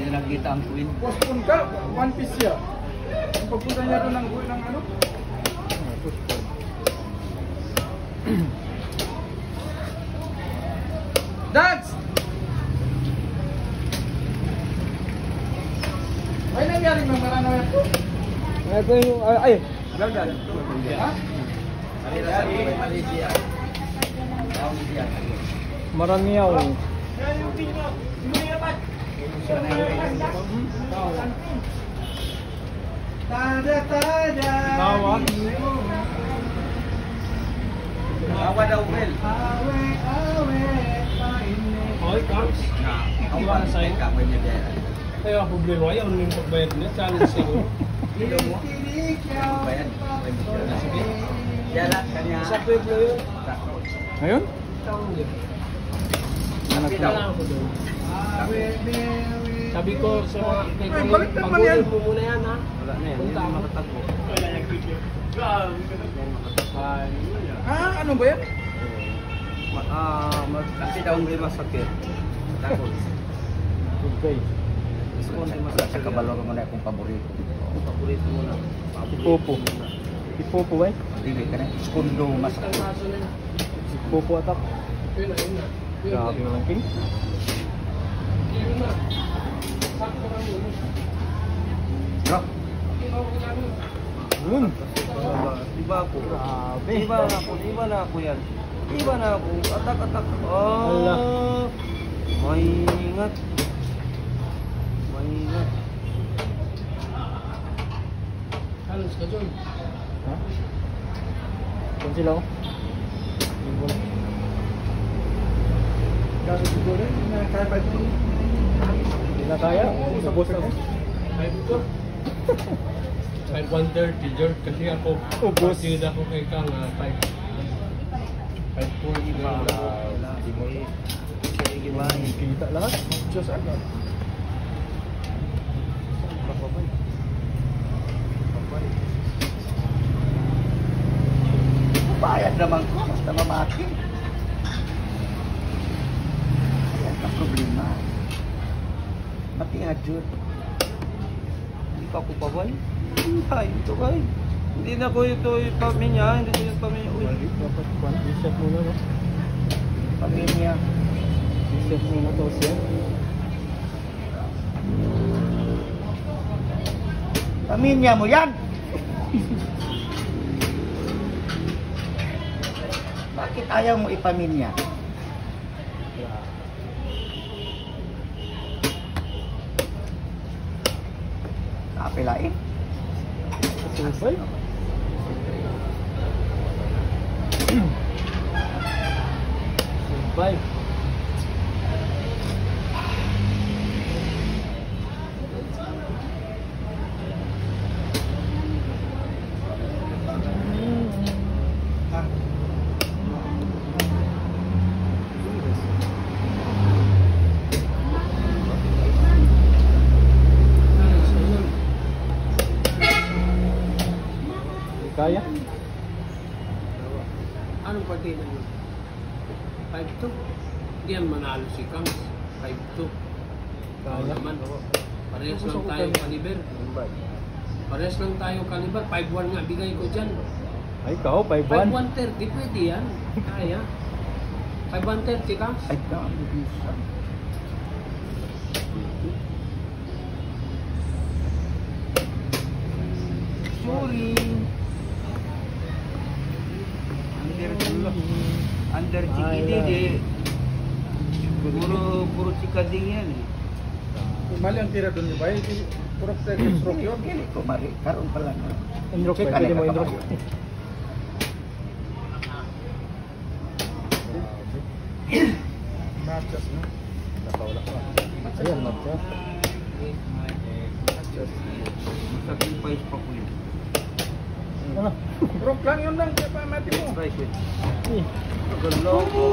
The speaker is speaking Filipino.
Hindi nakita ang queen. Postpone ka, one piece siya. Ang pagpunta niya doon ng ano? Dads! Ay, nangyari ng maranaw yan po? Ito yung, ay! Gagal. Ha? Malaysia. Marami ako. Tada. Tawag. Awa daw, Mel. Oy, Cox. Awa na sa'yo ka, may niya. Kaya problema, ayaw nung pagbayad niya. Challenge siguro. Ilo mo? Bayan. Sige. Yala, kanya. Sa pueblo yun. Ngayon? Taong yun. Hanap Wala ako doon. Sabi ko sa mga kaibigan, balik naman yan. pag-uwi mo muna yan ha. Wala na yan. Punta ako. Makatagpo. Ano ba yan? Kasi daw may masakit. Takot. Okay. Gusto ko na masakit. Sa kabalo mo na akong paborito. Paborito mo na. Ipopo. Ipopo ba? Dili ka na. Skundo masakit. Ipopo atak. Grabe mo lang, King. Bro. Yun. Iba ako. Grabe. Iba na ako yan. Iba na ako. Atak. Ala. Maingat. Halos ka dyan. Ha? Saan sila ko? Gano'n siguro yun? Kaya ba ito? Hindi na kaya. Ubus ako. 5:130 George kasi ako Ubus. partida ako kay Kang 5:40 na Di mo gibahin. Kita lahat. Diyos agad. Bayad naman ko. Basta mamaki. Ayan ang problema. Mati adjud. Hindi pa ako pabay. Ay, ito kay. Hindi na ko ito yung pamilya. Hindi ko yung pamilya. Uy, Dapat reset muna no? pamilya. Reset muna to siya. Pamilya mo yan! Bakit ayaw mo ipamilya? Kapilain? Subay? Subay. Kaya? anong partida nyo? 5-2 hindi yan manalo si Kang 5-2 Kaya? naman parehas lang tayo kaliber parehas lang tayo kaliber 5-1 nga bigay ko dyan Ay, ikaw, 5-1. 5-1-30 pwede yan kaya 5-1-30 Kang Ay, dami bisa. Sorry. Under Chikididi. Puro chikading yan eh. Mali ang tira doon, ba? Puro second stroke yun. Kili ko mari. Karoon pa lang. Indrokit, pwede mo indrok. Matches, no? Nakawala ka. Ayan, matcha. Sacrifice pa ko yun. Ano? Rock lang yun lang, kaya pa mati mo. Price yun. Eh. Galaw ko.